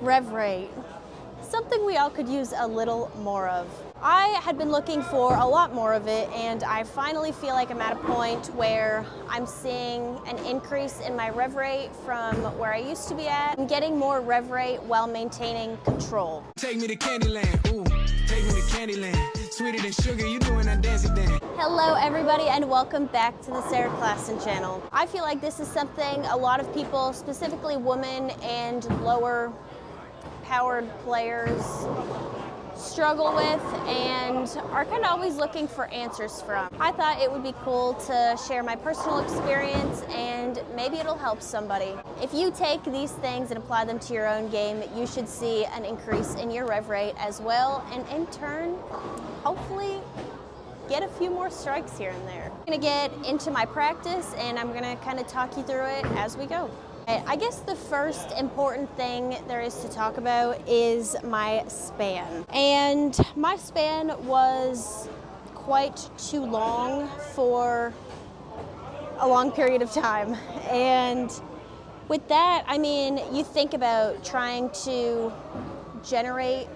Rev rate. Something we all could use a little more of. I had been looking for a lot more of it, and I finally feel like I'm at a point where I'm seeing an increase in my rev rate from where I used to be at. I'm getting more rev rate while maintaining control. Take me to Candyland, ooh, take me to Candyland. Sweeter than sugar, you doing that dancey dance. Hello everybody and welcome back to the Sarah Klassen channel. I feel like this is something a lot of people, specifically women and lower powered players, struggle with and are kind of always looking for answers from. I thought it would be cool to share my personal experience and maybe it'll help somebody. If you take these things and apply them to your own game, you should see an increase in your rev rate as well, and in turn, hopefully get a few more strikes here and there. I'm gonna get into my practice and I'm gonna kind of talk you through it as we go. I guess the first important thing there is to talk about is my span. And my span was quite too long for a long period of time. And with that, I mean, you think about trying to generate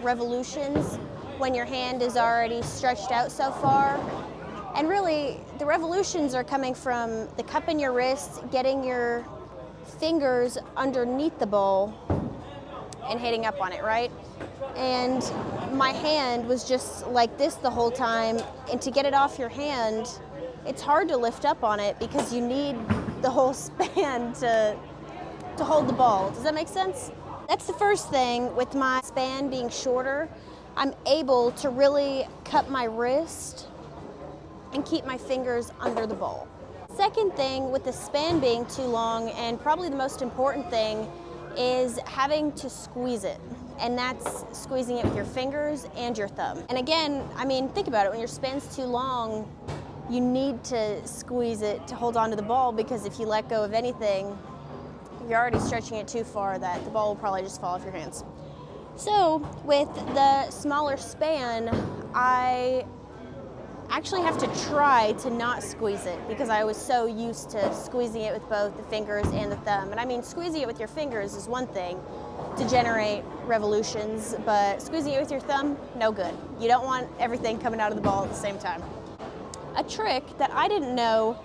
revolutions when your hand is already stretched out so far. And really, the revolutions are coming from the cup in your wrist, getting your fingers underneath the ball and hitting up on it, right? And my hand was just like this the whole time, and to get it off your hand, it's hard to lift up on it because you need the whole span to hold the ball. Does that make sense? That's the first thing. With my span being shorter, I'm able to really cut my wrist and keep my fingers under the ball. Second thing, with the span being too long, and probably the most important thing, is having to squeeze it. And that's squeezing it with your fingers and your thumb. And again, I mean, think about it, when your span's too long, you need to squeeze it to hold onto the ball, because if you let go of anything, you're already stretching it too far that the ball will probably just fall off your hands. So with the smaller span, I actually have to try to not squeeze it because I was so used to squeezing it with both the fingers and the thumb. And I mean, squeezing it with your fingers is one thing to generate revolutions, but squeezing it with your thumb, no good. You don't want everything coming out of the ball at the same time. A trick that I didn't know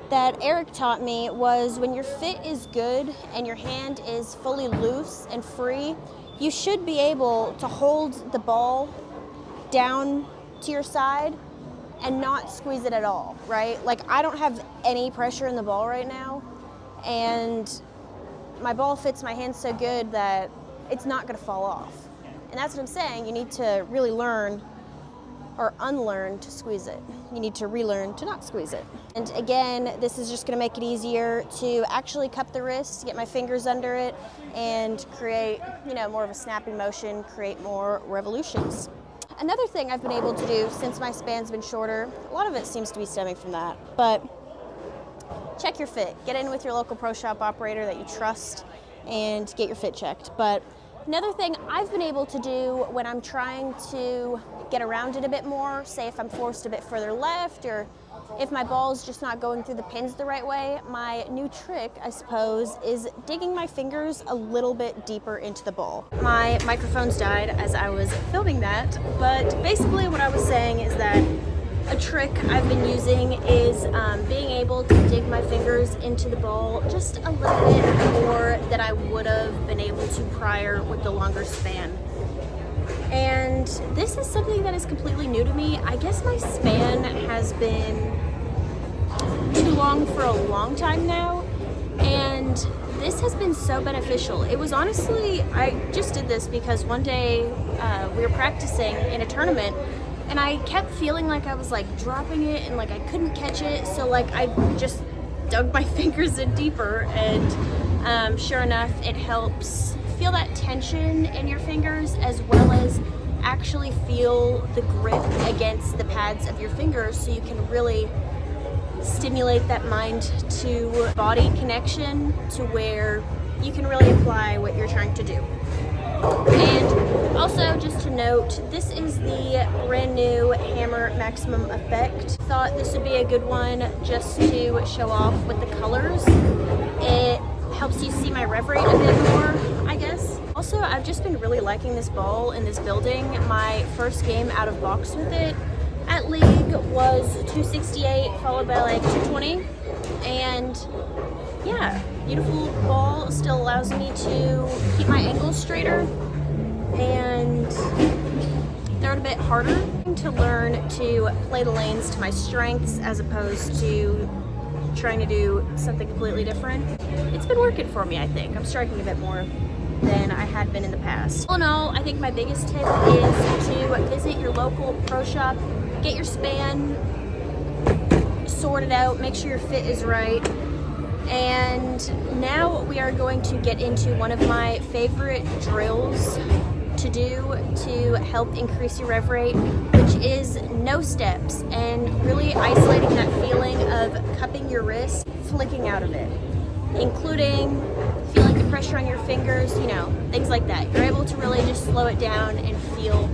that Eric taught me was when your fit is good and your hand is fully loose and free, you should be able to hold the ball down to your side and not squeeze it at all, right? Like, I don't have any pressure in the ball right now, and my ball fits my hand so good that it's not gonna fall off. And that's what I'm saying, you need to really learn or unlearn to squeeze it. You need to relearn to not squeeze it. And again, this is just gonna make it easier to actually cup the wrist, get my fingers under it, and create, you know, more of a snapping motion, create more revolutions. Another thing I've been able to do since my span's been shorter, a lot of it seems to be stemming from that, but check your fit. Get in with your local pro shop operator that you trust and get your fit checked. But another thing I've been able to do when I'm trying to get around it a bit more, say if I'm forced a bit further left or if my ball's just not going through the pins the right way, my new trick, I suppose, is digging my fingers a little bit deeper into the ball. My microphone's died as I was filming that, but basically what I was saying is that a trick I've been using is being able to dig my fingers into the ball just a little bit more than I would have been able to prior with the longer span. And this is something that is completely new to me. I guess my span has been too long for a long time now, and this has been so beneficial. It was honestly, I just did this because one day we were practicing in a tournament and I kept feeling like I was like dropping it and like I couldn't catch it, so like I just dug my fingers in deeper, and sure enough, it helps feel that tension in your fingers as well as actually feel the grip against the pads of your fingers, so you can really stimulate that mind to body connection to where you can really apply what you're trying to do. And also, just to note, this is the brand new Hammer Maximum Effect. Thought this would be a good one just to show off with the colors. It helps you see my rev rate a bit more, I guess. Also, I've just been really liking this ball in this building. My first game out of box with it at League was 268 followed by like 220, and yeah, beautiful ball. Still allows me to keep my angles straighter and throw it a bit harder. To learn to play the lanes to my strengths as opposed to trying to do something completely different. It's been working for me, I think. I'm striking a bit more than I had been in the past. All in all, I think my biggest tip is to visit your local pro shop, get your span sorted out, make sure your fit is right. And now we are going to get into one of my favorite drills to do to help increase your rev rate, which is no steps, and really isolating that feeling of cupping your wrist, flicking out of it, including feeling the pressure on your fingers, you know, things like that. You're able to really just slow it down and feel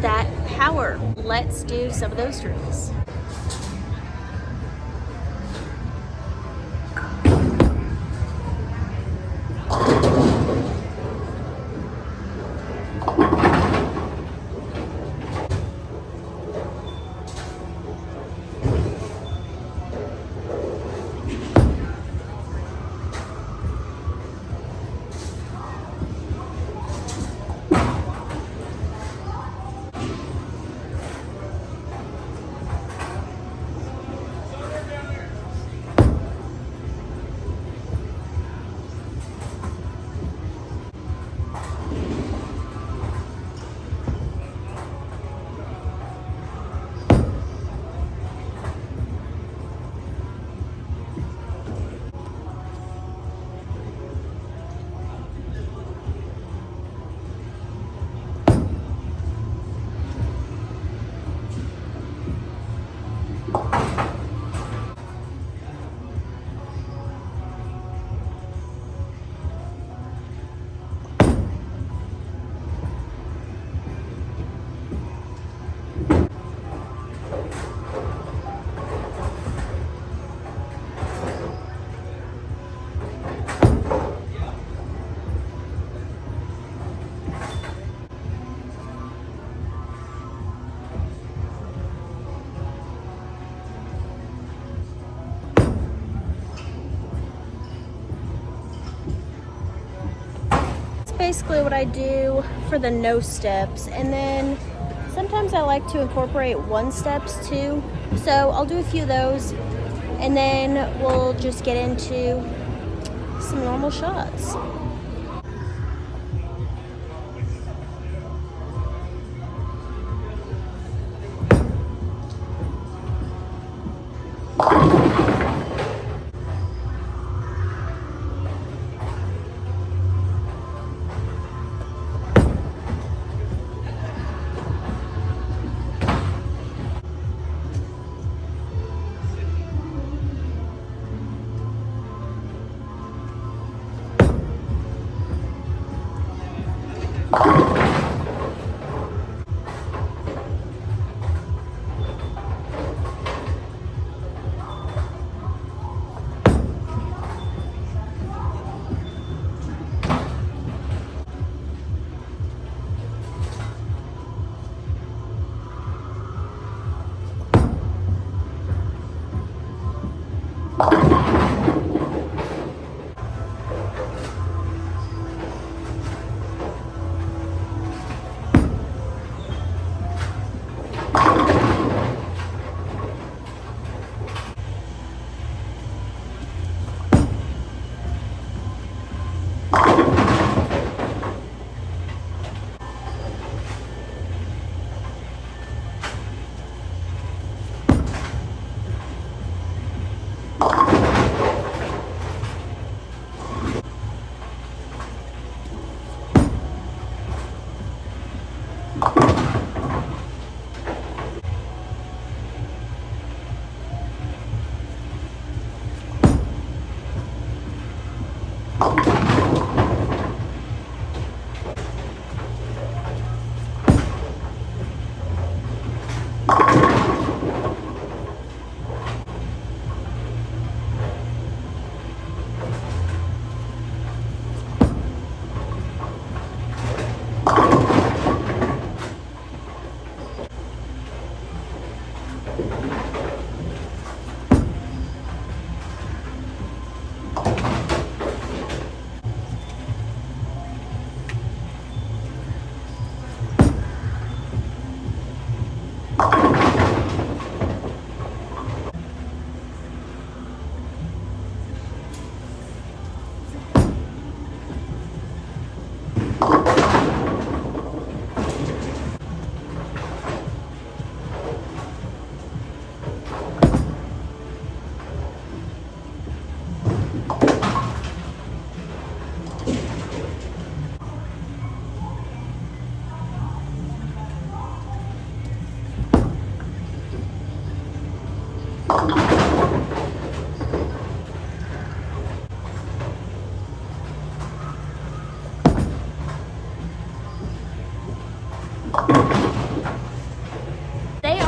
that power. Let's do some of those drills. Basically what I do for the no steps, and then sometimes I like to incorporate one steps too, so I'll do a few of those and then we'll just get into some normal shots.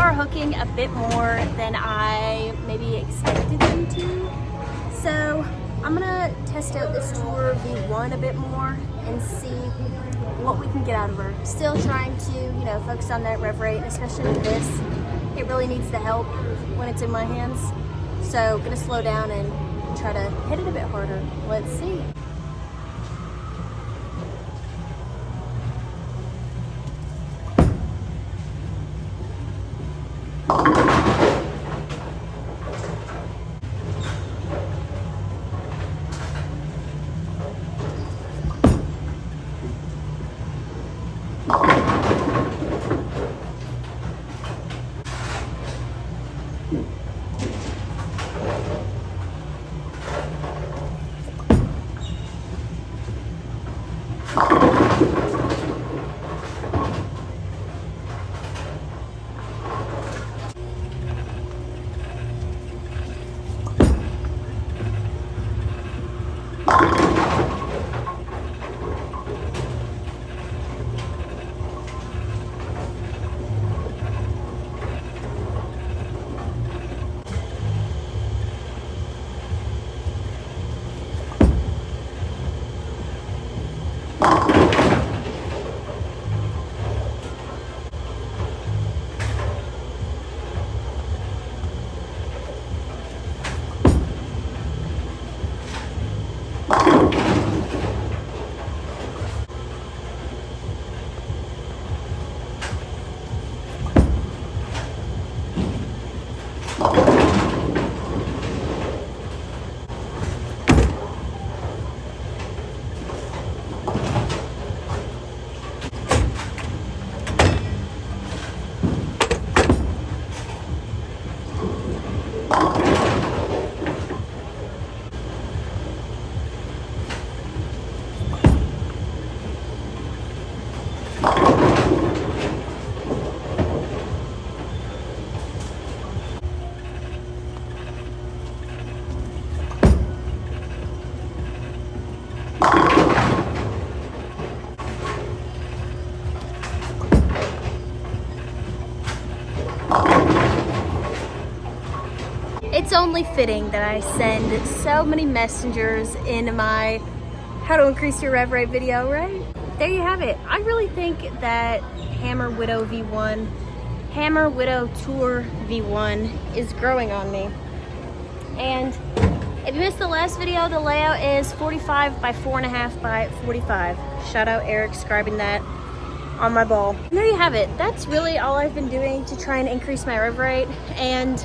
are hooking a bit more than I maybe expected them to. So I'm gonna test out this Tour V1 a bit more and see what we can get out of her. Still trying to, you know, focus on that rev rate, especially with this. It really needs the help when it's in my hands. So gonna slow down and try to hit it a bit harder. Let's see. It's only fitting that I send so many messengers in my how to increase your rev rate video, right? There you have it. I really think that Hammer Widow V1, Hammer Widow Tour V1 is growing on me. And if you missed the last video, the layout is 45 by 4.5 by 45. Shout out Eric scribing that on my ball. And there you have it. That's really all I've been doing to try and increase my rev rate. And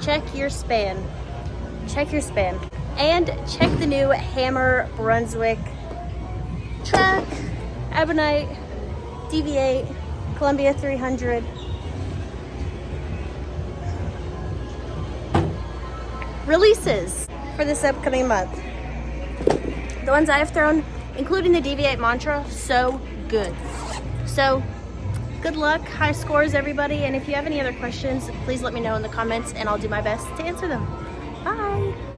check your span. Check your span. And check the new Hammer Brunswick track, Ebonite, DV8, Columbia 300. Releases for this upcoming month. The ones I have thrown, including the DV8 Mantra, so good. So good luck, high scores everybody, and if you have any other questions, please let me know in the comments and I'll do my best to answer them. Bye!